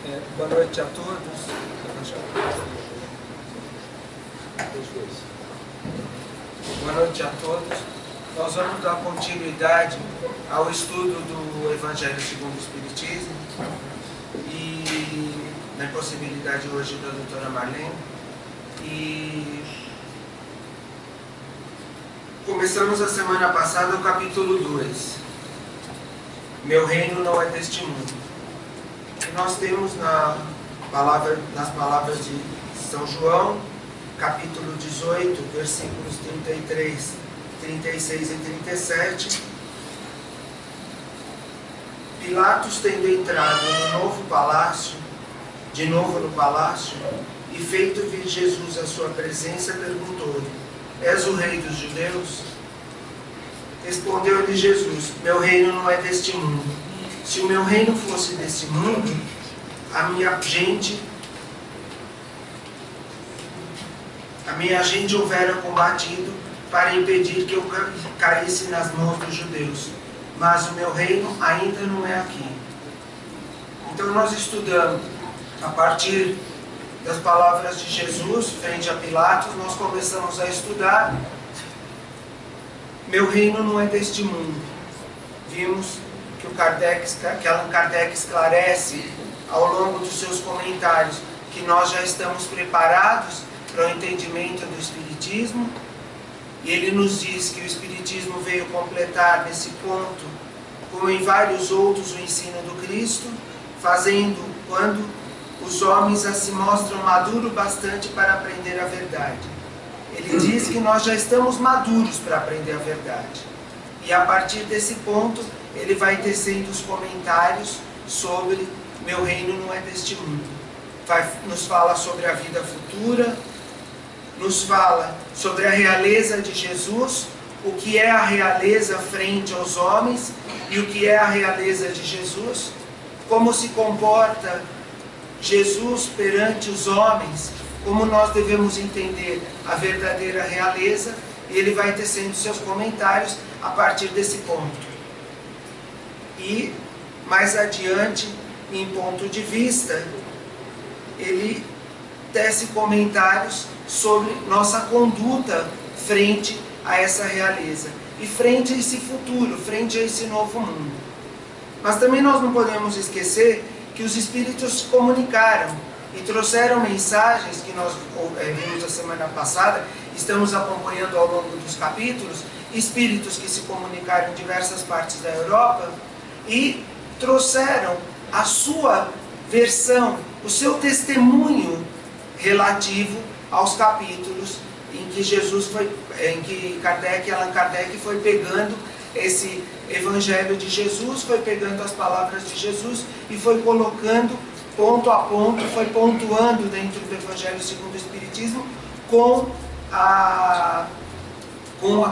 Boa noite a todos. Boa noite a todos. Nós vamos dar continuidade ao estudo do Evangelho segundo o Espiritismo e na possibilidade hoje da doutora Marlene. E começamos a semana passada o capítulo 2. Meu reino não é deste mundo. E nós temos nas palavras de São João, capítulo 18, versículos 33, 36 e 37. Pilatos, tendo entrado de novo no palácio, e feito vir Jesus à sua presença, perguntou-lhe: És o rei dos judeus? Respondeu-lhe Jesus: Meu reino não é deste mundo. Se o meu reino fosse deste mundo, a minha gente houvera combatido para impedir que eu caísse nas mãos dos judeus. Mas o meu reino ainda não é aqui. Então nós estudamos a partir das palavras de Jesus frente a Pilatos. Nós começamos a estudar: meu reino não é deste mundo. Vimos que Allan Kardec esclarece ao longo dos seus comentários que nós já estamos preparados para o entendimento do Espiritismo, e ele nos diz que o Espiritismo veio completar nesse ponto, como em vários outros, o ensino do Cristo, fazendo quando os homens se mostram maduros bastante para aprender a verdade. Ele diz que nós já estamos maduros para aprender a verdade. E a partir desse ponto, ele vai tecendo os comentários sobre meu reino não é deste mundo. Nos fala sobre a vida futura, nos fala sobre a realeza de Jesus, o que é a realeza frente aos homens e o que é a realeza de Jesus, como se comporta Jesus perante os homens, como nós devemos entender a verdadeira realeza. E ele vai tecendo seus comentários a partir desse ponto. E mais adiante, em ponto de vista, ele tece comentários sobre nossa conduta frente a essa realeza e frente a esse futuro, frente a esse novo mundo. Mas também nós não podemos esquecer que os Espíritos se comunicaram e trouxeram mensagens que nós vimos a semana passada, estamos acompanhando ao longo dos capítulos, Espíritos que se comunicaram em diversas partes da Europa e trouxeram a sua versão, o seu testemunho relativo aos capítulos em que Allan Kardec foi pegando esse Evangelho de Jesus, foi pegando as palavras de Jesus e foi colocando ponto a ponto, foi pontuando dentro do Evangelho segundo o Espiritismo com a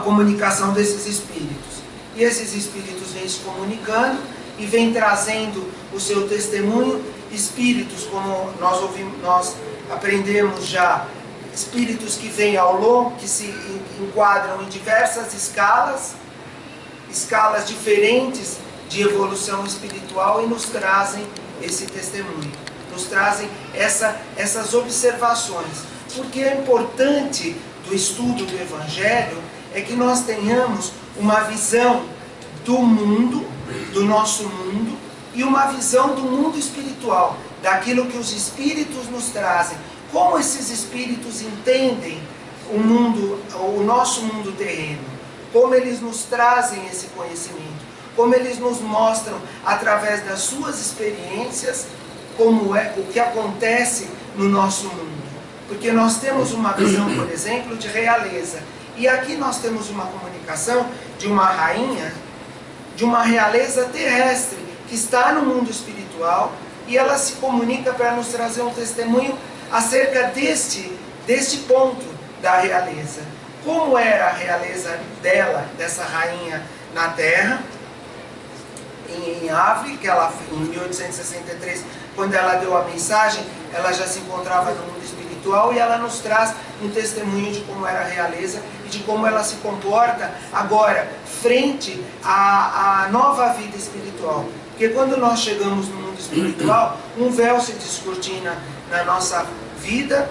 comunicação desses Espíritos. E esses Espíritos vêm se comunicando e vêm trazendo o seu testemunho. Espíritos, como nós aprendemos já, Espíritos que vêm ao longo, que se enquadram em diversas escalas diferentes de evolução espiritual, e nos trazem esse testemunho, nos trazem essas observações. Porque é importante do estudo do Evangelho é que nós tenhamos uma visão do mundo, do nosso mundo, e uma visão do mundo espiritual, daquilo que os Espíritos nos trazem, como esses Espíritos entendem o mundo, o nosso mundo terreno, como eles nos trazem esse conhecimento, como eles nos mostram através das suas experiências como é o que acontece no nosso mundo. Porque nós temos uma visão, por exemplo, de realeza, e aqui nós temos uma comunicação de uma rainha, de uma realeza terrestre que está no mundo espiritual, e ela se comunica para nos trazer um testemunho acerca deste ponto da realeza. Como era a realeza dela, dessa rainha na Terra, em Havre, que ela, em 1863, quando ela deu a mensagem, ela já se encontrava no mundo espiritual, e ela nos traz um testemunho de como era a realeza e de como ela se comporta agora, frente à nova vida espiritual. Porque quando nós chegamos no mundo mundo espiritual, um véu se descortina na nossa vida.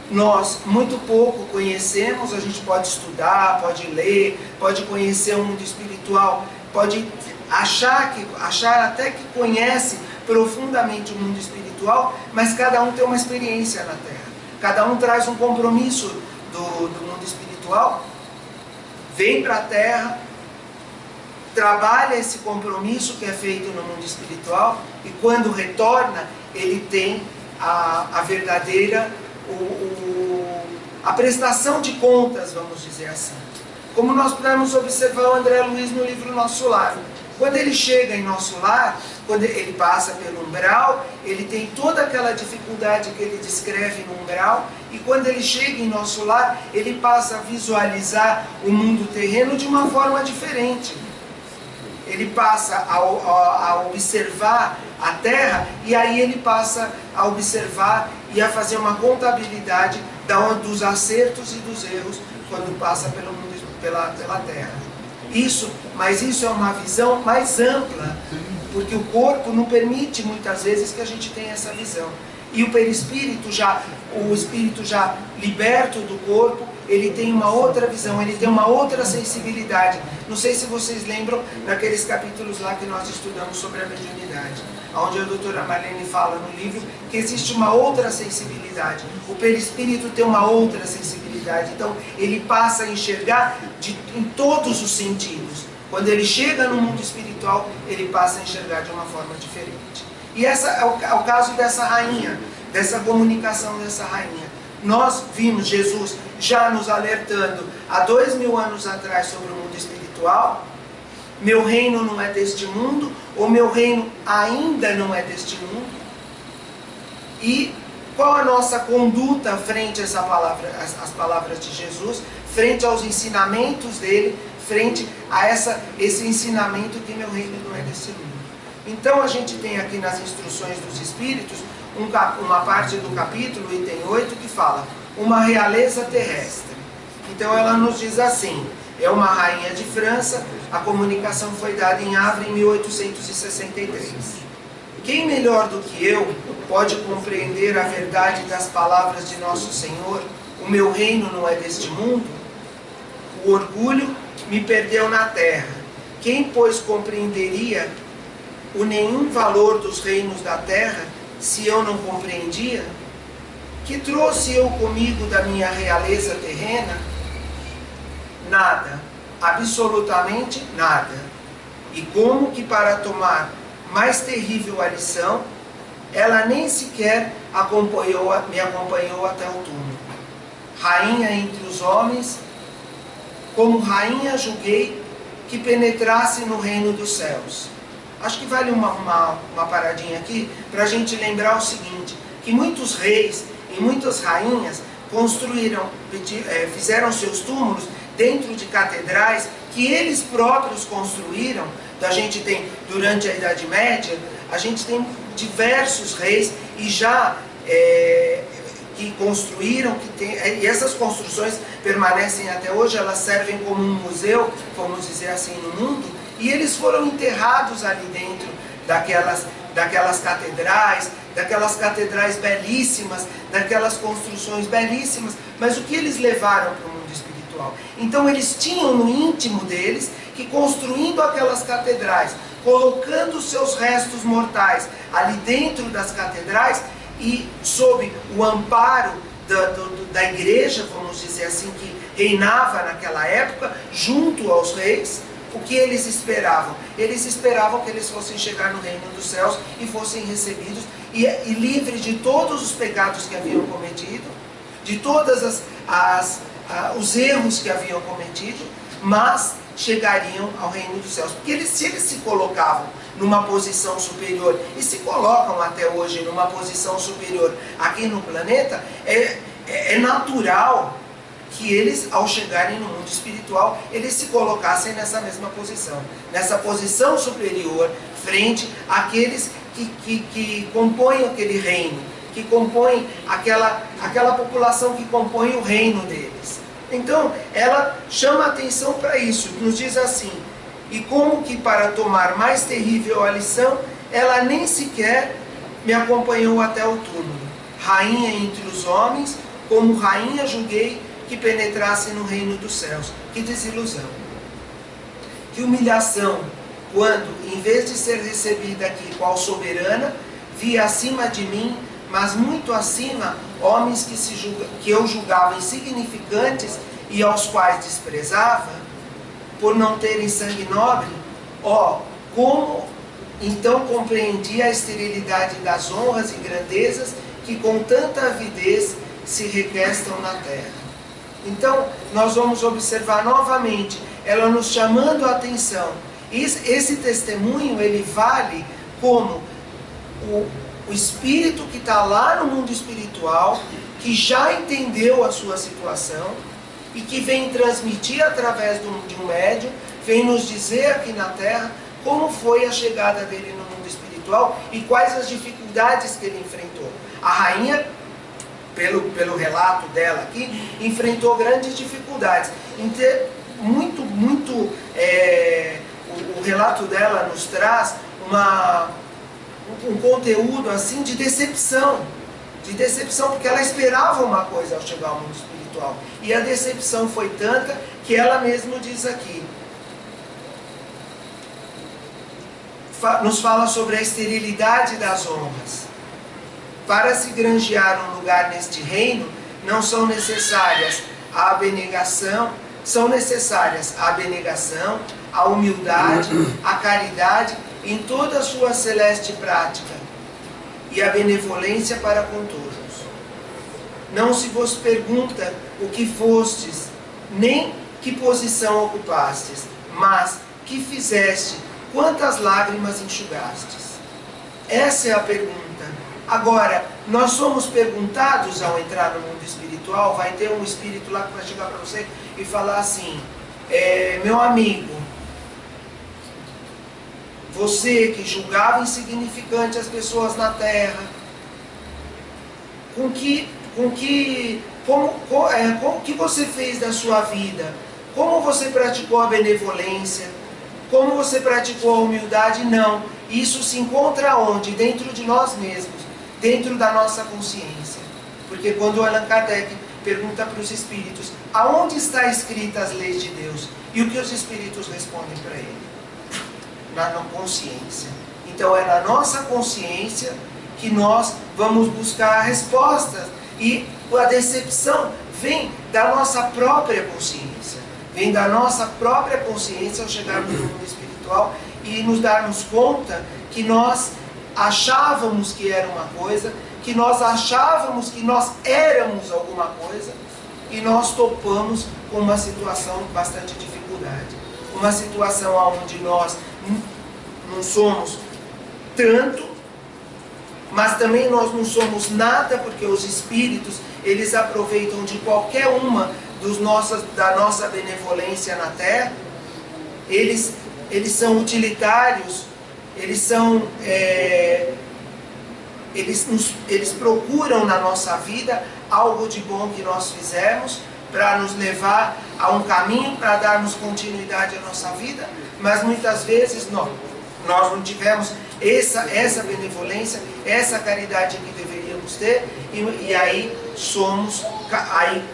Nós muito pouco conhecemos, a gente pode estudar, pode ler, pode conhecer o mundo espiritual, pode achar até que conhece profundamente o mundo espiritual, mas cada um tem uma experiência na Terra. Cada um traz um compromisso do mundo espiritual, vem para a Terra, trabalha esse compromisso que é feito no mundo espiritual, e quando retorna, ele tem a verdadeira, a prestação de contas, vamos dizer assim. Como nós podemos observar o André Luiz no livro Nosso Lar. Quando ele chega em nosso lar, quando ele passa pelo umbral, ele tem toda aquela dificuldade que ele descreve no umbral, e quando ele chega em nosso lar, ele passa a visualizar o mundo terreno de uma forma diferente. Ele passa a observar a terra, e aí ele passa a observar e a fazer uma contabilidade dos acertos e dos erros quando passa pela terra. Mas isso é uma visão mais ampla, porque o corpo não permite muitas vezes que a gente tenha essa visão. E o perispírito o espírito já liberto do corpo, ele tem uma outra visão, ele tem uma outra sensibilidade. Não sei se vocês lembram daqueles capítulos lá que nós estudamos sobre a mediunidade, onde a doutora Marlene fala no livro que existe uma outra sensibilidade. O perispírito tem uma outra sensibilidade, então ele passa a enxergar em todos os sentidos. Quando ele chega no mundo espiritual, ele passa a enxergar de uma forma diferente. E esse é o caso dessa rainha, dessa comunicação dessa rainha. Nós vimos Jesus já nos alertando há 2000 anos atrás sobre o mundo espiritual. Meu reino não é deste mundo, ou meu reino ainda não é deste mundo. E qual a nossa conduta frente a às palavras de Jesus, frente aos ensinamentos dele, frente a esse ensinamento que meu reino não é deste mundo? Então a gente tem aqui nas instruções dos Espíritos, uma parte do capítulo, item 8, que fala uma realeza terrestre. Então ela nos diz assim: é uma rainha de França, a comunicação foi dada em Havre em 1863. Quem melhor do que eu pode compreender a verdade das palavras de Nosso Senhor? O meu reino não é deste mundo? O orgulho me perdeu na terra. Quem, pois, compreenderia o nenhum valor dos reinos da terra, se eu não compreendia? Que trouxe eu comigo da minha realeza terrena? Nada, absolutamente nada. E como que para tomar mais terrível a lição, ela nem sequer me acompanhou até o túmulo. Rainha entre os homens, como rainha julguei que penetrasse no reino dos céus. Acho que vale uma paradinha aqui para a gente lembrar o seguinte, que muitos reis e muitas rainhas fizeram seus túmulos dentro de catedrais que eles próprios construíram. Então a gente tem, durante a Idade Média, a gente tem diversos reis e que construíram, e essas construções permanecem até hoje, elas servem como um museu, vamos dizer assim, no mundo, e eles foram enterrados ali dentro daquelas catedrais belíssimas, daquelas construções belíssimas, mas o que eles levaram para o mundo espiritual? Então eles tinham no íntimo deles que, construindo aquelas catedrais, colocando os seus restos mortais ali dentro das catedrais e sob o amparo da igreja, vamos dizer assim, que reinava naquela época, junto aos reis, o que eles esperavam? Eles esperavam que eles fossem chegar no reino dos céus e fossem recebidos e livres de todos os pecados que haviam cometido, de todos os erros que haviam cometido, mas chegariam ao reino dos céus. Porque se eles se colocavam numa posição superior, e se colocam até hoje numa posição superior aqui no planeta, é natural que eles, ao chegarem no mundo espiritual, eles se colocassem nessa mesma posição, nessa posição superior, frente àqueles que compõem aquele reino, que compõem aquela população que compõe o reino deles. Então, ela chama atenção para isso, nos diz assim: e como que para tomar mais terrível a lição, ela nem sequer me acompanhou até o túmulo. Rainha entre os homens, como rainha julguei que penetrasse no reino dos céus. Que desilusão! Que humilhação, quando, em vez de ser recebida aqui qual soberana, via acima de mim, mas muito acima, homens que eu julgava insignificantes e aos quais desprezava, por não terem sangue nobre. Como então compreendi a esterilidade das honras e grandezas que com tanta avidez se requestam na terra. Então, nós vamos observar novamente, ela nos chamando a atenção. Esse testemunho, ele vale como o espírito que está lá no mundo espiritual, que já entendeu a sua situação, e que vem transmitir através de um médium, vem nos dizer aqui na Terra, como foi a chegada dele no mundo espiritual, e quais as dificuldades que ele enfrentou. A rainha, pelo relato dela aqui, enfrentou grandes dificuldades. O relato dela nos traz um conteúdo assim de decepção, porque ela esperava uma coisa ao chegar ao mundo espiritual, e a decepção foi tanta que ela mesma diz aqui, nos fala sobre a esterilidade das honras. Para se granjear um lugar neste reino, não são necessárias a abnegação, a humildade, a caridade em toda a sua celeste prática, e a benevolência para com todos. Não se vos pergunta o que fostes, nem que posição ocupastes, mas que fizeste, quantas lágrimas enxugastes. Essa é a pergunta. Agora, nós somos perguntados ao entrar no mundo espiritual, vai ter um espírito lá que vai chegar para você e falar assim, meu amigo, você que julgava insignificante as pessoas na terra, o que você fez da sua vida? Como você praticou a benevolência? Como você praticou a humildade? Não. Isso se encontra onde? Dentro de nós mesmos, dentro da nossa consciência. Porque quando Allan Kardec pergunta para os espíritos, aonde está escritas as leis de Deus? E o que os espíritos respondem para ele? Na consciência. Então é na nossa consciência que nós vamos buscar respostas. E a decepção vem da nossa própria consciência. Vem da nossa própria consciência ao chegarmos no mundo espiritual e nos darmos conta que nós achávamos que era uma coisa, que nós achávamos que nós éramos alguma coisa, e nós topamos com uma situação de bastante dificuldade. Uma situação onde nós não somos tanto, mas também nós não somos nada, porque os espíritos, eles aproveitam de qualquer uma da nossa benevolência na Terra. Eles são utilitários, eles procuram na nossa vida algo de bom que nós fizemos para nos levar a um caminho, para darmos continuidade à nossa vida, mas muitas vezes nós não tivemos essa benevolência, essa caridade que deveríamos ter, e aí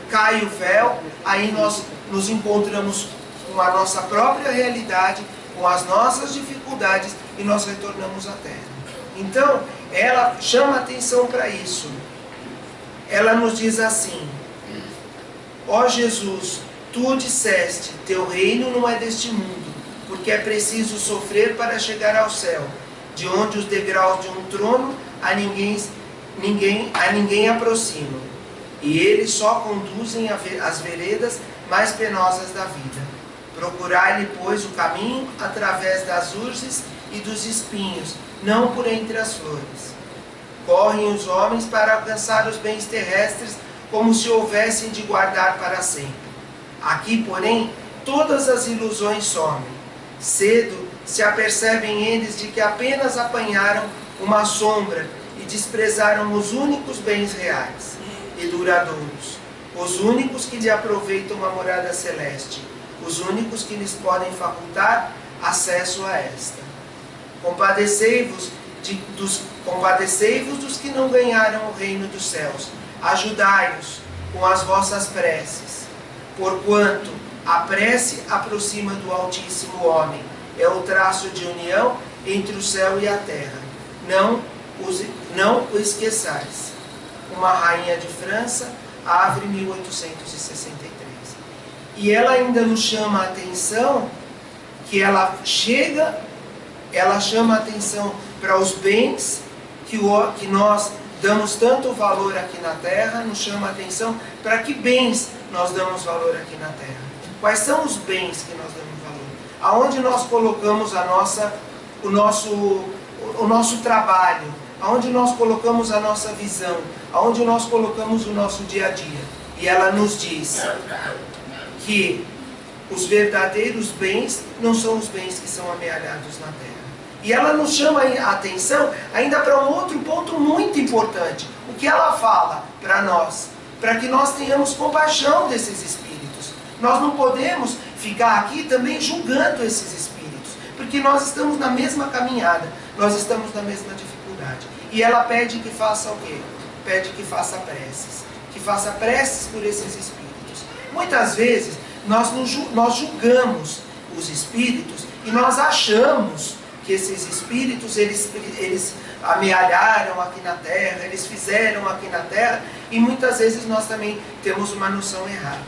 cai o véu, aí nós nos encontramos com a nossa própria realidade, com as nossas dificuldades, e nós retornamos à Terra. Então, ela chama atenção para isso. Ela nos diz assim, ó Jesus, tu disseste, teu reino não é deste mundo, porque é preciso sofrer para chegar ao céu, de onde os degraus de um trono a ninguém aproximam, e eles só conduzem as veredas mais penosas da vida. Procurai-lhe, pois, o caminho através das urzes e dos espinhos, não por entre as flores. Correm os homens para alcançar os bens terrestres, como se houvessem de guardar para sempre. Aqui, porém, todas as ilusões somem. Cedo se apercebem eles de que apenas apanharam uma sombra e desprezaram os únicos bens reais e duradouros, os únicos que lhe aproveitam a morada celeste, os únicos que lhes podem facultar acesso a esta. Compadecei-vos compadecei-vos dos que não ganharam o reino dos céus. Ajudai-os com as vossas preces, porquanto a prece aproxima do Altíssimo homem. É o traço de união entre o céu e a terra. Não o esqueçais. Uma rainha de França, Havre, 1863. E ela ainda nos chama a atenção, que ela chama a atenção para os bens que nós damos tanto valor aqui na Terra, nos chama a atenção para que bens nós damos valor aqui na Terra. Quais são os bens que nós damos valor? Aonde nós colocamos o nosso trabalho, aonde nós colocamos a nossa visão, aonde nós colocamos o nosso dia a dia. E ela nos diz que os verdadeiros bens não são os bens que são amealhados na terra. E ela nos chama a atenção ainda para um outro ponto muito importante. O que ela fala para nós? Para que nós tenhamos compaixão desses espíritos. Nós não podemos ficar aqui também julgando esses espíritos, porque nós estamos na mesma caminhada, nós estamos na mesma dificuldade. E ela pede que faça o quê? Pede que faça preces por esses espíritos. Muitas vezes nós julgamos os espíritos e nós achamos que esses espíritos eles amealharam aqui na terra, eles fizeram aqui na terra, e muitas vezes nós também temos uma noção errada.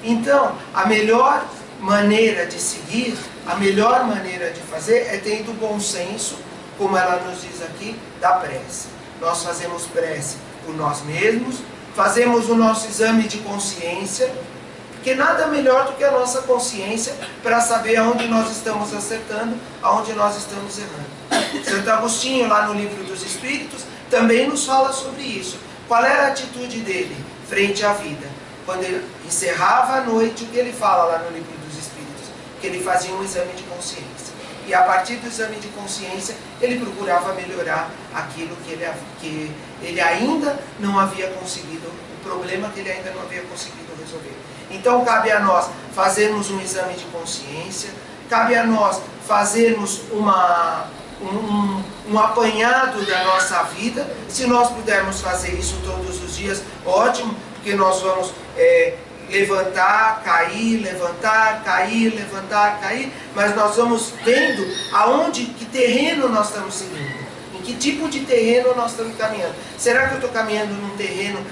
Então, a melhor maneira de seguir, a melhor maneira de fazer é tendo bom senso, como ela nos diz aqui, da prece. Nós fazemos prece por nós mesmos, fazemos o nosso exame de consciência, porque nada melhor do que a nossa consciência para saber aonde nós estamos acertando, aonde nós estamos errando. Santo Agostinho, lá no Livro dos Espíritos, também nos fala sobre isso. Qual era a atitude dele frente à vida? Quando ele encerrava a noite, o que ele fala lá no Livro dos Espíritos? Que ele fazia um exame de consciência. E a partir do exame de consciência, ele procurava melhorar aquilo que ele ainda não havia conseguido, o problema que ele ainda não havia conseguido resolver. Então cabe a nós fazermos um exame de consciência, cabe a nós fazermos um apanhado da nossa vida. Se nós pudermos fazer isso todos os dias, ótimo, porque nós vamos levantar, cair, levantar, cair, levantar, cair, mas nós vamos vendo que terreno nós estamos seguindo, em que tipo de terreno nós estamos caminhando. Será que eu estou caminhando num terreno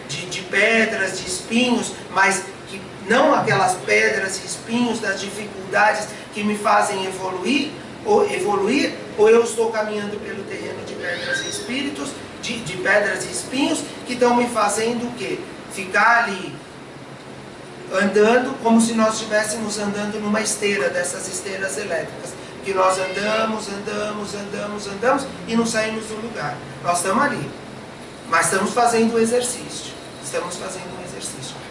de pedras, de espinhos, mas que não aquelas pedras e espinhos das dificuldades que me fazem evoluir, ou eu estou caminhando pelo terreno de pedras e espíritos, de pedras e espinhos, que estão me fazendo o quê? Ficar ali andando como se nós estivéssemos andando numa esteira, dessas esteiras elétricas, que nós andamos e não saímos do lugar. Nós estamos ali, mas estamos fazendo o exercício,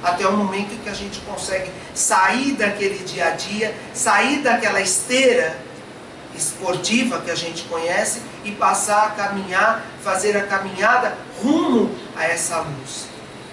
até o momento em que a gente consegue sair daquele dia a dia, sair daquela esteira esportiva que a gente conhece e passar a caminhar, fazer a caminhada rumo a essa luz.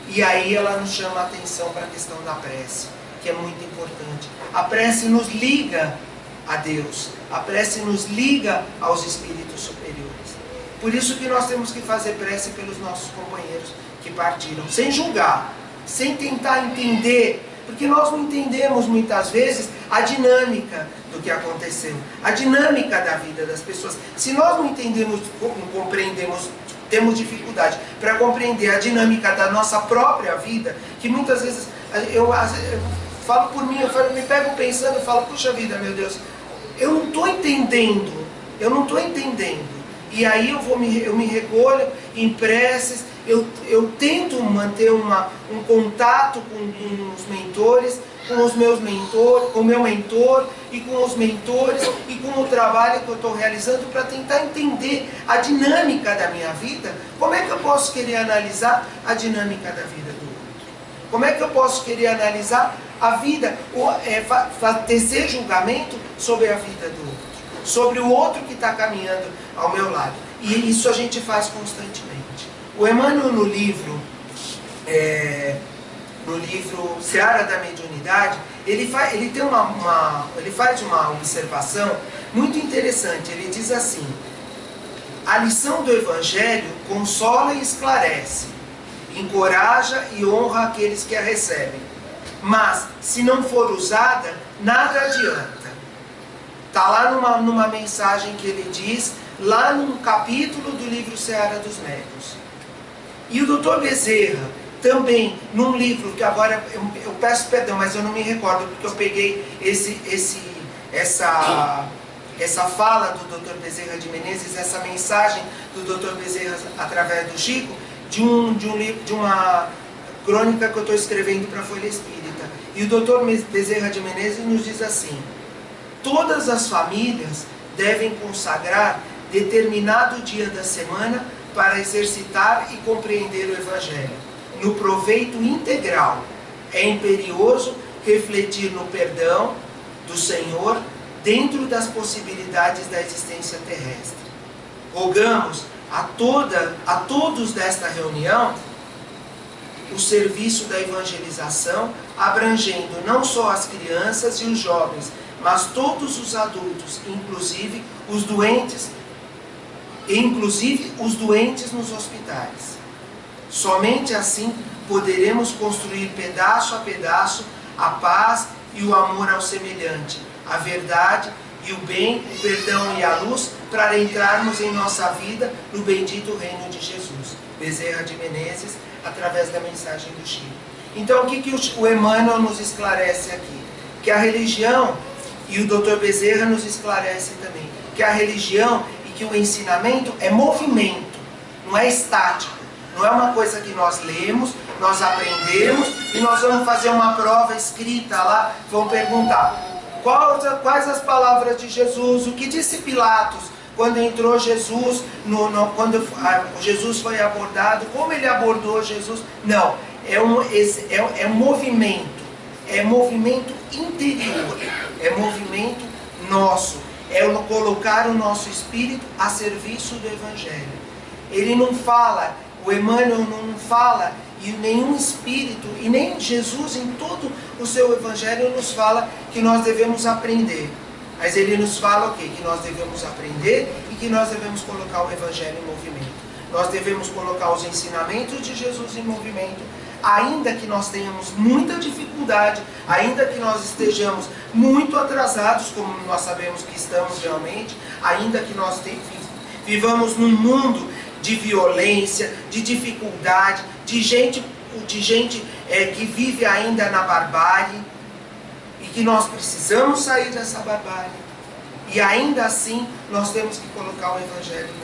E aí ela nos chama a atenção para a questão da prece, que é muito importante. A prece nos liga a Deus, a prece nos liga aos espíritos superiores. Por isso que nós temos que fazer prece pelos nossos companheiros que partiram, sem julgar, sem tentar entender, porque nós não entendemos muitas vezes a dinâmica do que aconteceu, a dinâmica da vida das pessoas. Se nós não entendemos, não compreendemos, temos dificuldade para compreender a dinâmica da nossa própria vida, que muitas vezes eu falo por mim, me pego pensando e falo, puxa vida, meu Deus, eu não estou entendendo. E aí eu me recolho em preces, eu tento manter um contato com os mentores, com o meu mentor e com os mentores e com o trabalho que eu estou realizando para tentar entender a dinâmica da minha vida. Como é que eu posso querer analisar a dinâmica da vida do outro? Como é que eu posso querer analisar a vida, tecer julgamento sobre a vida do outro, sobre o outro que está caminhando ao meu lado? E isso a gente faz constantemente. O Emmanuel, no livro Seara da Mediunidade, ele faz uma observação muito interessante. Ele diz assim: a lição do Evangelho consola e esclarece, encoraja e honra aqueles que a recebem. Mas, se não for usada, nada adianta. Está lá numa mensagem que ele diz, lá num capítulo do livro Seara dos Médiuns. E o Dr. Bezerra, também, num livro que agora, eu peço perdão, mas eu não me recordo, porque eu peguei essa fala do Dr. Bezerra de Menezes, essa mensagem do Dr. Bezerra através do Chico, de uma crônica que eu estou escrevendo para a Folha Espírita. E o Dr. Bezerra de Menezes nos diz assim: todas as famílias devem consagrar determinado dia da semana para exercitar e compreender o Evangelho, no proveito integral. É imperioso refletir no perdão do Senhor dentro das possibilidades da existência terrestre. Rogamos a todos desta reunião o serviço da evangelização, abrangendo não só as crianças e os jovens, mas todos os adultos, inclusive os doentes nos hospitais. Somente assim poderemos construir pedaço a pedaço a paz e o amor ao semelhante, a verdade e o bem, o perdão e a luz, para entrarmos em nossa vida no bendito reino de Jesus. Bezerra de Menezes, através da mensagem do Chico. Então, o que o Emmanuel nos esclarece aqui? Que a religião, e o Dr. Bezerra nos esclarece também, que a religião e que o ensinamento é movimento, não é estático. Não é uma coisa que nós lemos, nós aprendemos e nós vamos fazer uma prova escrita lá, vamos perguntar quais as palavras de Jesus, o que disse Pilatos quando entrou Jesus, quando Jesus foi abordado, como ele abordou Jesus. Não, é movimento interior, é movimento nosso, é colocar o nosso espírito a serviço do Evangelho. Ele não fala, o Emmanuel não fala, e nenhum espírito, e nem Jesus em todo o seu Evangelho nos fala que nós devemos aprender. Mas ele nos fala o quê? Que nós devemos aprender e que nós devemos colocar o Evangelho em movimento. Nós devemos colocar os ensinamentos de Jesus em movimento, ainda que nós tenhamos muita dificuldade, ainda que nós estejamos muito atrasados, como nós sabemos que estamos realmente, ainda que nós vivamos num mundo de violência, de dificuldade, de gente que vive ainda na barbárie, e que nós precisamos sair dessa barbárie. E ainda assim, nós temos que colocar o Evangelho em movimento.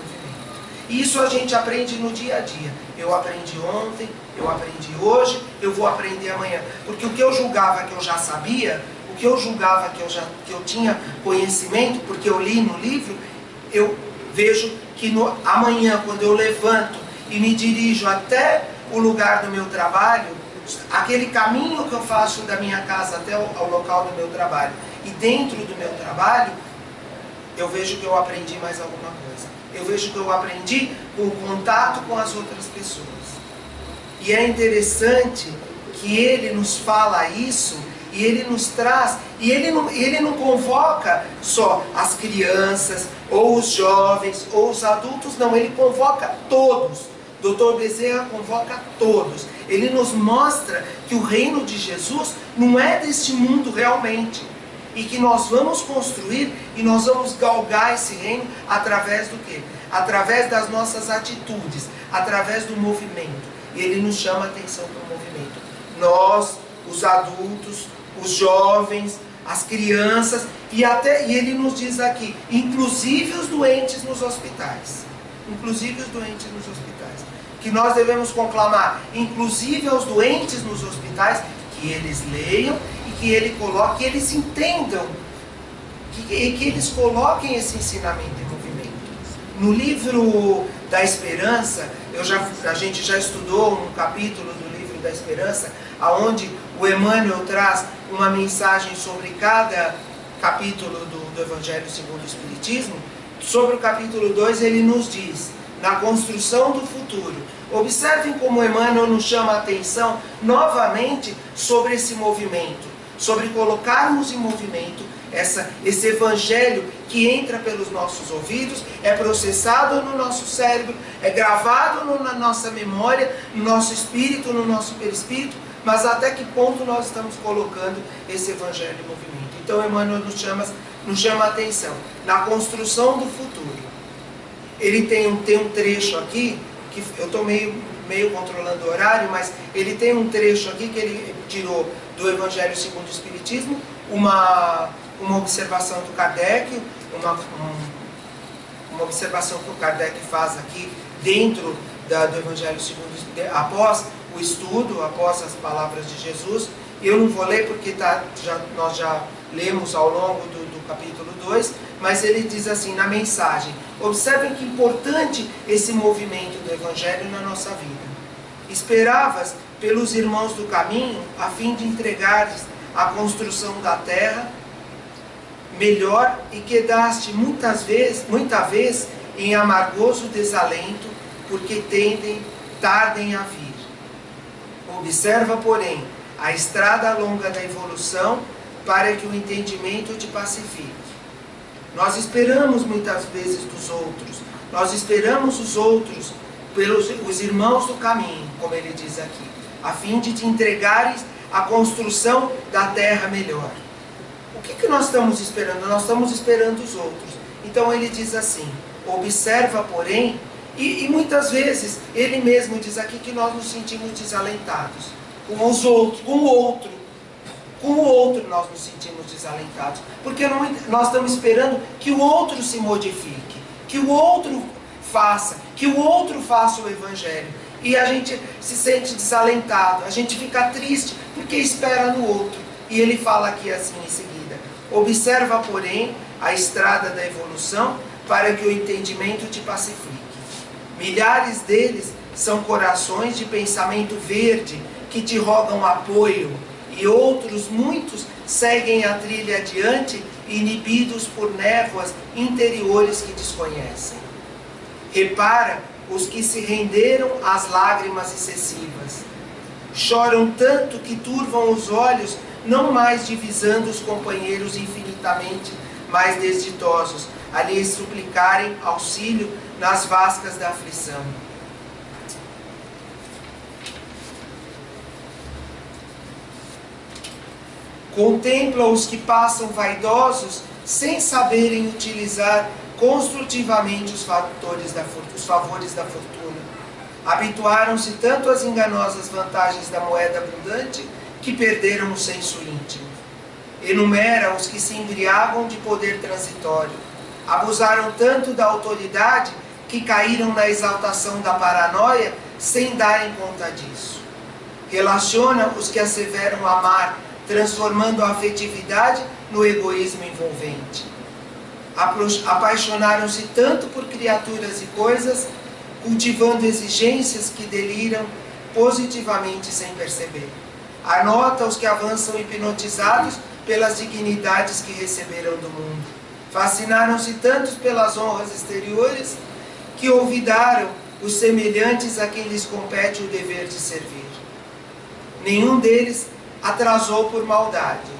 E isso a gente aprende no dia a dia. Eu aprendi ontem, eu aprendi hoje, eu vou aprender amanhã. Porque o que eu julgava que eu já sabia, o que eu julgava que eu tinha conhecimento, porque eu li no livro, eu vejo que amanhã, quando eu levanto e me dirijo até o lugar do meu trabalho, aquele caminho que eu faço da minha casa até ao local do meu trabalho, e dentro do meu trabalho, eu vejo que eu aprendi mais alguma coisa. Eu vejo que eu aprendi com o contato com as outras pessoas. E é interessante que ele nos fala isso, e ele nos traz, e ele não convoca só as crianças, ou os jovens, ou os adultos, não, ele convoca todos. Dr. Bezerra convoca todos. Ele nos mostra que o reino de Jesus não é deste mundo realmente, e que nós vamos construir e nós vamos galgar esse reino através do quê? Através das nossas atitudes, através do movimento. E ele nos chama a atenção para o movimento. Nós, os adultos, os jovens, as crianças, e ele nos diz aqui, inclusive os doentes nos hospitais. Inclusive os doentes nos hospitais. Que nós devemos conclamar, inclusive aos doentes nos hospitais, que eles leiam e que ele coloque, que eles entendam, que eles coloquem esse ensinamento em movimento. No livro da Esperança, a gente já estudou um capítulo do livro da Esperança, aonde o Emmanuel traz uma mensagem sobre cada capítulo do Evangelho segundo o Espiritismo. Sobre o capítulo 2 ele nos diz, na construção do futuro. Observem como Emmanuel nos chama a atenção novamente sobre esse movimento, sobre colocarmos em movimento esse evangelho que entra pelos nossos ouvidos, é processado no nosso cérebro, é gravado na nossa memória, no nosso espírito, no nosso perispírito, mas até que ponto nós estamos colocando esse evangelho em movimento. Então Emmanuel nos chama a atenção na construção do futuro. Ele tem um trecho aqui, que eu estou meio controlando o horário, mas ele tem um trecho aqui que ele tirou do Evangelho segundo o Espiritismo, uma observação do Kardec, uma observação que o Kardec faz aqui dentro do Evangelho segundo, após o estudo, após as palavras de Jesus. Eu não vou ler porque nós já lemos ao longo do capítulo 2, mas ele diz assim na mensagem: observem que importante esse movimento do Evangelho na nossa vida. Esperavas pelos irmãos do caminho, a fim de entregares a construção da terra melhor, e quedaste muita vez em amargoso desalento, porque tardem a vir. Observa, porém, a estrada longa da evolução, para que o entendimento te pacifique. Nós esperamos muitas vezes dos outros, nós esperamos os outros os irmãos do caminho, como ele diz aqui, a fim de te entregares a construção da terra melhor. O que nós estamos esperando? Nós estamos esperando os outros. Então ele diz assim: observa, porém, e muitas vezes ele mesmo diz aqui que nós nos sentimos desalentados com os outros, com o outro nós nos sentimos desalentados, porque nós estamos esperando que o outro se modifique, que o outro faça o Evangelho, e a gente se sente desalentado, a gente fica triste porque espera no outro. E ele fala aqui assim em seguida: observa, porém, a estrada da evolução, para que o entendimento te pacifique. Milhares deles são corações de pensamento verde que te rogam apoio, e outros muitos seguem a trilha adiante, inibidos por névoas interiores que desconhecem. Repara os que se renderam às lágrimas excessivas. Choram tanto que turvam os olhos, não mais divisando os companheiros infinitamente mais desditosos, a lhes suplicarem auxílio nas vascas da aflição. Contempla os que passam vaidosos, sem saberem utilizar construtivamente os favores da fortuna. Habituaram-se tanto às enganosas vantagens da moeda abundante, que perderam o senso íntimo. Enumera os que se embriagam de poder transitório. Abusaram tanto da autoridade, que caíram na exaltação da paranoia, sem darem conta disso. Relaciona os que asseveram amar, transformando a afetividade no egoísmo envolvente. Apaixonaram-se tanto por criaturas e coisas, cultivando exigências que deliram positivamente sem perceber. Anota os que avançam hipnotizados pelas dignidades que receberam do mundo. Fascinaram-se tantos pelas honras exteriores, que olvidaram os semelhantes a quem lhes compete o dever de servir. Nenhum deles atrasou por maldade.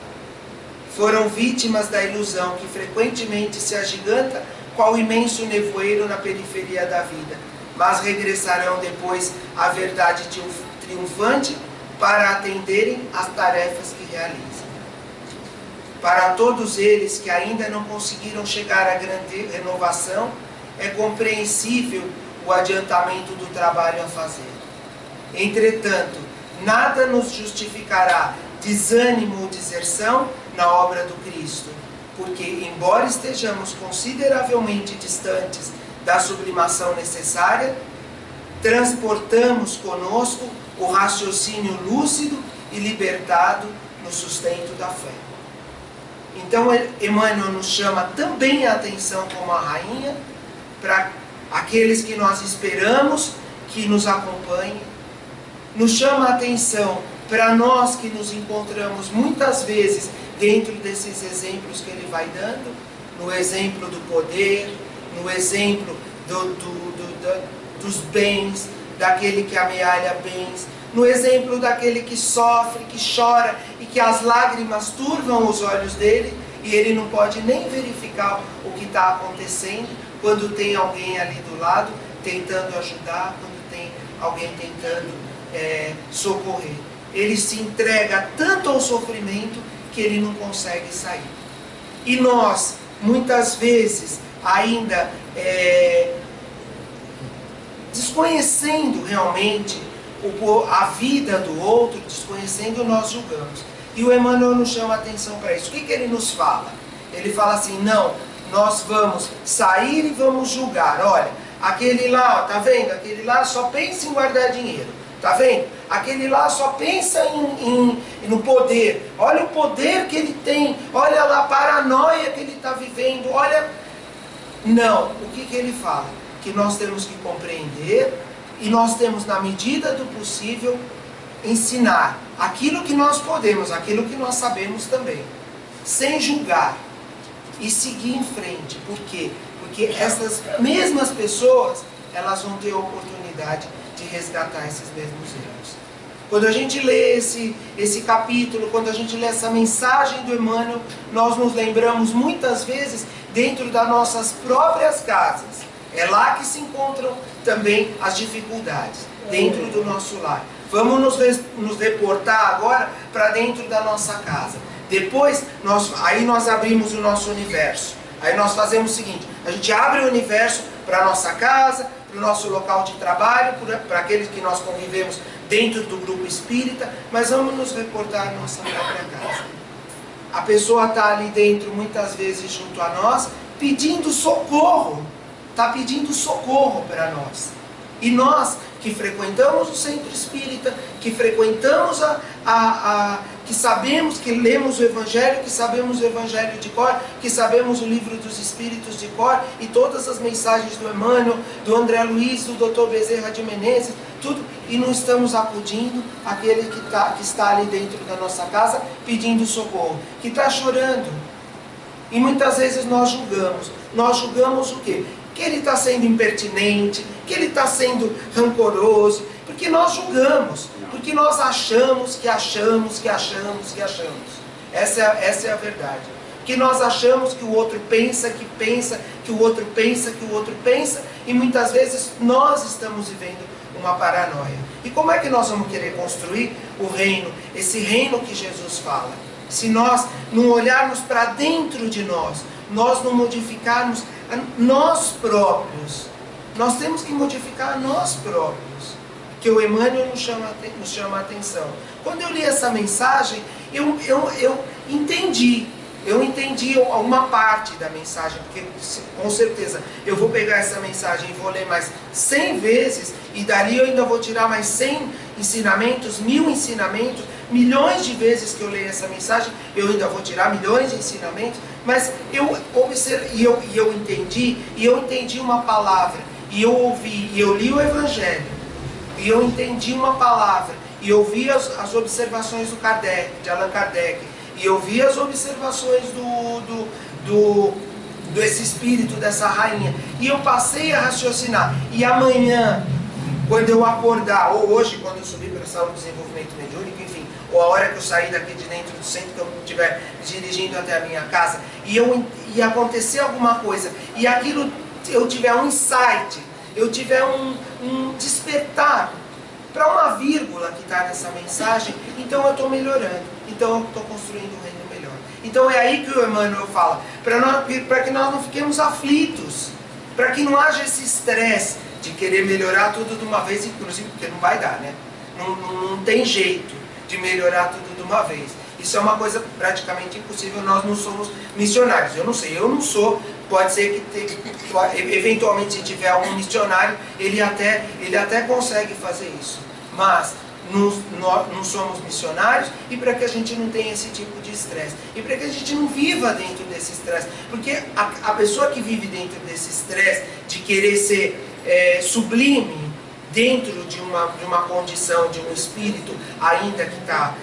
Foram vítimas da ilusão que frequentemente se agiganta qual imenso nevoeiro na periferia da vida, mas regressarão depois à verdade triunfante para atenderem às tarefas que realizam. Para todos eles que ainda não conseguiram chegar à grande renovação, é compreensível o adiantamento do trabalho a fazer. Entretanto, nada nos justificará desânimo ou deserção na obra do Cristo, porque, embora estejamos consideravelmente distantes da sublimação necessária, transportamos conosco o raciocínio lúcido e libertado no sustento da fé. Então, Emmanuel nos chama também a atenção como a rainha, para aqueles que nós esperamos que nos acompanhem, nos chama a atenção para nós que nos encontramos muitas vezes dentro desses exemplos que ele vai dando, no exemplo do poder, no exemplo dos bens, daquele que amealha bens, no exemplo daquele que sofre, que chora e que as lágrimas turvam os olhos dele, e ele não pode nem verificar o que está acontecendo quando tem alguém ali do lado tentando ajudar, quando tem alguém tentando socorrer. Ele se entrega tanto ao sofrimento que ele não consegue sair. E nós, muitas vezes, ainda desconhecendo realmente a vida do outro, desconhecendo, nós julgamos. E o Emmanuel nos chama a atenção para isso. O que ele nos fala? Ele fala assim, não, nós vamos sair e vamos julgar. Olha, aquele lá, ó, tá vendo? Aquele lá só pensa em guardar dinheiro. Tá vendo? Aquele lá só pensa no poder. Olha o poder que ele tem. Olha lá a paranoia que ele está vivendo. Olha... Não. O que ele fala? Que nós temos que compreender e nós temos, na medida do possível, ensinar aquilo que nós podemos, aquilo que nós sabemos também. Sem julgar. E seguir em frente. Por quê? Porque essas mesmas pessoas, elas vão ter a oportunidade de resgatar esses mesmos erros. Quando a gente lê esse capítulo, quando a gente lê essa mensagem do Emmanuel, nós nos lembramos muitas vezes dentro das nossas próprias casas. É lá que se encontram também as dificuldades, dentro do nosso lar. Vamos nos reportar agora para dentro da nossa casa. Depois, aí nós abrimos o nosso universo. Aí nós fazemos o seguinte, a gente abre o universo para a nossa casa, para o nosso local de trabalho, para aqueles que nós convivemos dentro do grupo espírita, mas vamos nos reportar à nossa própria casa. A pessoa está ali dentro, muitas vezes junto a nós, pedindo socorro, está pedindo socorro para nós. E nós, que frequentamos o centro espírita, que frequentamos que sabemos, que lemos o Evangelho, que sabemos o Evangelho de cor, que sabemos o livro dos Espíritos de cor, e todas as mensagens do Emmanuel, do André Luiz, do Dr. Bezerra de Menezes, tudo, e não estamos acudindo àquele que está ali dentro da nossa casa pedindo socorro, que está chorando. E muitas vezes nós julgamos o quê? Que ele está sendo impertinente, que ele está sendo rancoroso, porque nós julgamos, porque nós achamos que achamos. Essa é a verdade. Que nós achamos que o outro pensa, que o outro pensa, e muitas vezes nós estamos vivendo uma paranoia. E como é que nós vamos querer construir o reino, esse reino que Jesus fala? Se nós não olharmos para dentro de nós não modificarmos nós próprios. Nós temos que modificar nós próprios. Que o Emmanuel nos chama a atenção. Quando eu li essa mensagem, eu entendi. Eu entendi uma parte da mensagem, porque com certeza eu vou pegar essa mensagem e vou ler mais 100 vezes, e dali eu ainda vou tirar mais 100 ensinamentos, 1000 ensinamentos, milhões de vezes que eu leio essa mensagem, eu ainda vou tirar milhões de ensinamentos, mas eu observei, e eu entendi uma palavra, e eu ouvi, e eu li o Evangelho, e eu entendi uma palavra, e eu vi as observações de Allan Kardec, e eu vi as observações desse espírito, dessa rainha, e eu passei a raciocinar. E amanhã, quando eu acordar, ou hoje, quando eu subir para a sala de desenvolvimento mediúnico, enfim, ou a hora que eu sair daqui de dentro do centro, que eu estiver dirigindo até a minha casa, e acontecer alguma coisa, e aquilo, eu tiver um insight, eu tiver um despertar para uma vírgula que está nessa mensagem, então eu estou melhorando, então eu estou construindo um reino melhor. Então é aí que o Emmanuel fala, para que nós não fiquemos aflitos, para que não haja esse estresse de querer melhorar tudo de uma vez, inclusive porque não vai dar, né? Não tem jeito de melhorar tudo de uma vez. Isso é uma coisa praticamente impossível, nós não somos missionários. Eu não sei, eu não sou, pode ser que eventualmente se tiver algum missionário, ele até consegue fazer isso. Mas não somos missionários, e para que a gente não tenha esse tipo de estresse. E para que a gente não viva dentro desse estresse. Porque a pessoa que vive dentro desse estresse, de querer ser sublime, dentro de uma condição, de um espírito ainda que está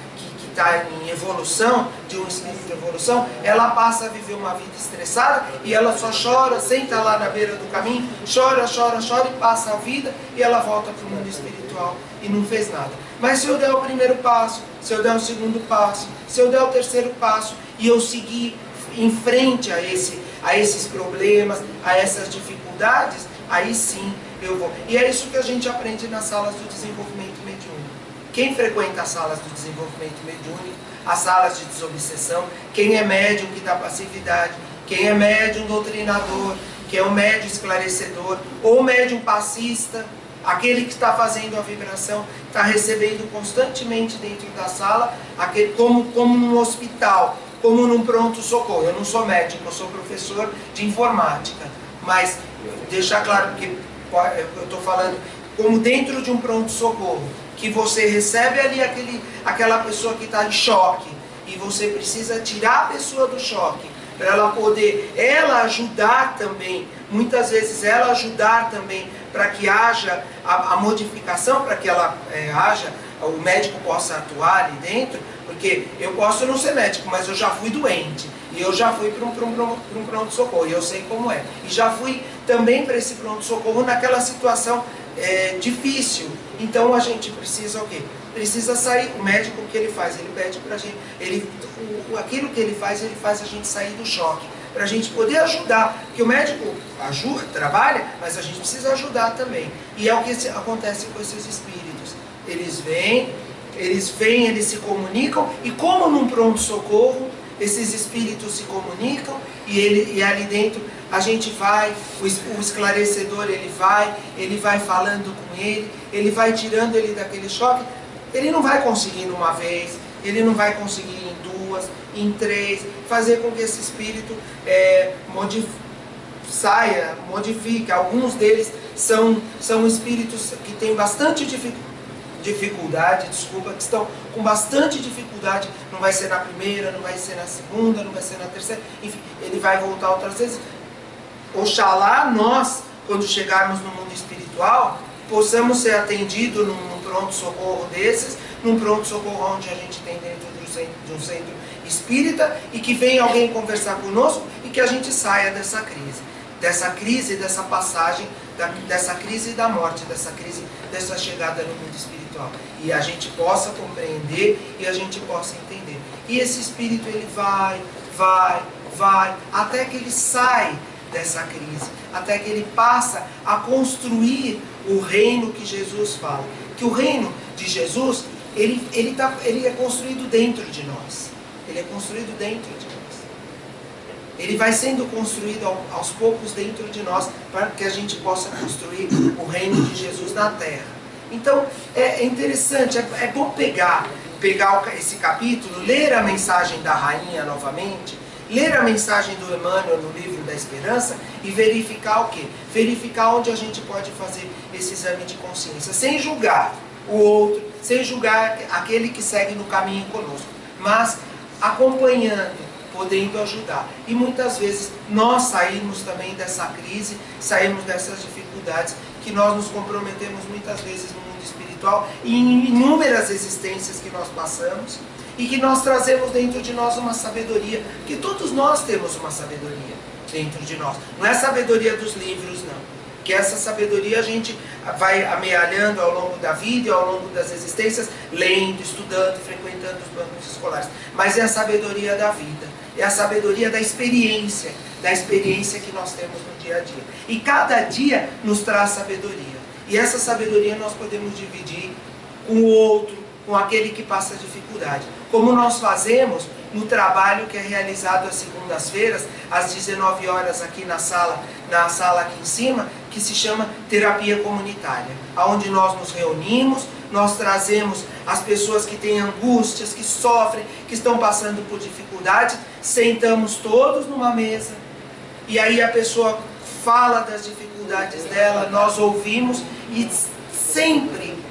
em evolução, de um espírito de evolução, ela passa a viver uma vida estressada, e ela só chora, senta lá na beira do caminho, chora, e passa a vida, e ela volta para o mundo espiritual e não fez nada. Mas se eu der o primeiro passo, se eu der o segundo passo, se eu der o terceiro passo, e eu seguir enfrente a esses problemas, a essas dificuldades, aí sim eu vou. E é isso que a gente aprende nas salas do desenvolvimento mediúnico. Quem frequenta as salas do desenvolvimento mediúnico, as salas de desobsessão, quem é médium que dá passividade, quem é médium doutrinador, que é um médium esclarecedor, ou médium passista, aquele que está fazendo a vibração, está recebendo constantemente dentro da sala, como num hospital, como num pronto-socorro. Eu não sou médico, eu sou professor de informática, mas deixar claro que eu estou falando como dentro de um pronto-socorro, que você recebe ali aquela pessoa que está em choque, e você precisa tirar a pessoa do choque, para ela poder, ela ajudar também, muitas vezes ela ajudar também, para que haja a modificação, para que ela haja, o médico possa atuar ali dentro, porque eu posso não ser médico, mas eu já fui doente, e eu já fui para um pronto-socorro, e eu sei como é. E já fui também para esse pronto-socorro naquela situação difícil. Então a gente precisa o quê? Precisa sair. O médico, o que ele faz? Ele pede para a gente, aquilo que ele faz a gente sair do choque, para a gente poder ajudar, porque o médico ajuda, trabalha, mas a gente precisa ajudar também. E é o que acontece com esses espíritos. Eles vêm, eles se comunicam, e como num pronto-socorro, esses espíritos se comunicam, e ali dentro a gente vai, o esclarecedor ele vai falando com ele vai tirando ele daquele choque. Ele não vai conseguir numa vez, ele não vai conseguir em duas, em três, fazer com que esse espírito modifique. Alguns deles são espíritos que têm bastante dificuldade, que estão com bastante dificuldade, não vai ser na primeira, não vai ser na segunda, não vai ser na terceira, enfim, ele vai voltar outras vezes. Oxalá nós, quando chegarmos no mundo espiritual, possamos ser atendidos num pronto-socorro desses, num pronto-socorro onde a gente tem dentro de um centro espírita, e que venha alguém conversar conosco e que a gente saia dessa crise, dessa passagem, dessa crise da morte, dessa chegada no mundo espiritual. E a gente possa compreender e a gente possa entender. E esse espírito ele vai, até que ele sai dessa crise, até que ele passa a construir o reino que Jesus fala. Que o reino de Jesus, ele é construído dentro de nós. Ele é construído dentro de nós. Ele vai sendo construído aos poucos dentro de nós, para que a gente possa construir o reino de Jesus na terra. Então, é interessante, é bom pegar esse capítulo, ler a mensagem da rainha novamente, ler a mensagem do Emmanuel no livro da Esperança e verificar o quê? Verificar onde a gente pode fazer esse exame de consciência, sem julgar o outro, sem julgar aquele que segue no caminho conosco, mas acompanhando, podendo ajudar. E muitas vezes nós saímos também dessa crise, saímos dessas dificuldades, que nós nos comprometemos muitas vezes no mundo espiritual, e em inúmeras existências que nós passamos, e que nós trazemos dentro de nós uma sabedoria, que todos nós temos uma sabedoria dentro de nós. Não é sabedoria dos livros, não. Que essa sabedoria a gente vai amealhando ao longo da vida e ao longo das existências, lendo, estudando, frequentando os bancos escolares. Mas é a sabedoria da vida, é a sabedoria da experiência que nós temos no dia a dia. E cada dia nos traz sabedoria. E essa sabedoria nós podemos dividir com o outro, com aquele que passa dificuldade. Como nós fazemos no trabalho que é realizado às segundas-feiras, às 19 horas aqui na sala aqui em cima, que se chama terapia comunitária, onde nós nos reunimos, nós trazemos as pessoas que têm angústias, que sofrem, que estão passando por dificuldades, sentamos todos numa mesa, e aí a pessoa fala das dificuldades dela, nós ouvimos, e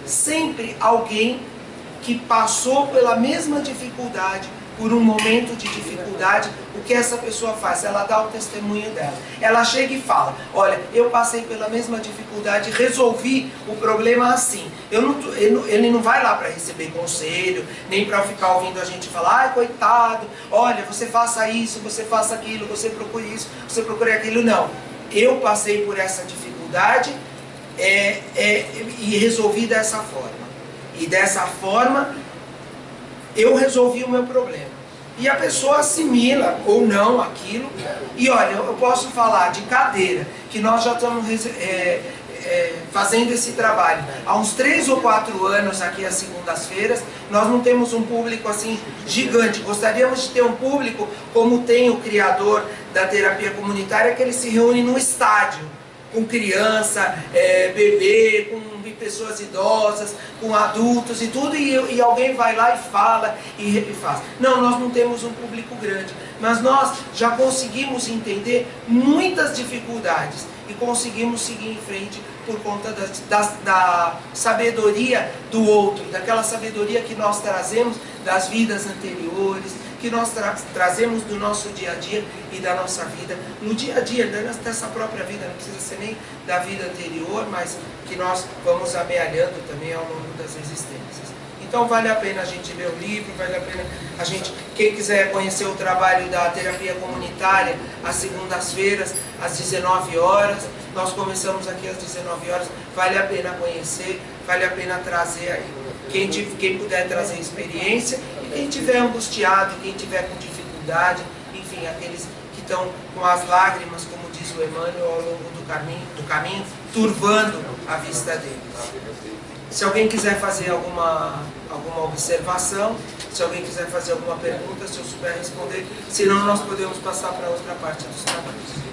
sempre alguém que passou pela mesma dificuldade, por um momento de dificuldade, o que essa pessoa faz? Ela dá o testemunho dela. Ela chega e fala, olha, eu passei pela mesma dificuldade, resolvi o problema assim. Ele não vai lá para receber conselho, nem para ficar ouvindo a gente falar, ai, coitado, olha, você faça isso, você faça aquilo, você procure isso, você procure aquilo. Não. Eu passei por essa dificuldade e resolvi dessa forma. E dessa forma, eu resolvi o meu problema. E a pessoa assimila ou não aquilo. E olha, eu posso falar de cadeira, que nós já estamos fazendo esse trabalho há uns 3 ou 4 anos aqui às segundas-feiras. Nós não temos um público assim gigante. Gostaríamos de ter um público como tem o criador da terapia comunitária, que ele se reúne no estádio, com criança, bebê, com pessoas idosas, com adultos e tudo, e alguém vai lá e fala e faz. Não, nós não temos um público grande, mas nós já conseguimos entender muitas dificuldades e conseguimos seguir em frente por conta da sabedoria do outro, daquela sabedoria que nós trazemos das vidas anteriores, que nós trazemos do nosso dia a dia e da nossa vida, no dia a dia, dessa própria vida, não precisa ser nem da vida anterior, mas que nós vamos amealhando também ao longo das existências. Então vale a pena a gente ler o livro, vale a pena a gente, quem quiser conhecer o trabalho da terapia comunitária, às segundas-feiras, às 19 horas, nós começamos aqui às 19 horas, vale a pena conhecer, vale a pena trazer aí. Quem puder trazer experiência, e quem estiver angustiado, quem estiver com dificuldade, enfim, aqueles que estão com as lágrimas, como diz o Emmanuel, ao longo do caminho, turvando a vista deles. Se alguém quiser fazer alguma observação, se alguém quiser fazer alguma pergunta, se eu souber responder, senão nós podemos passar para outra parte dos trabalhos.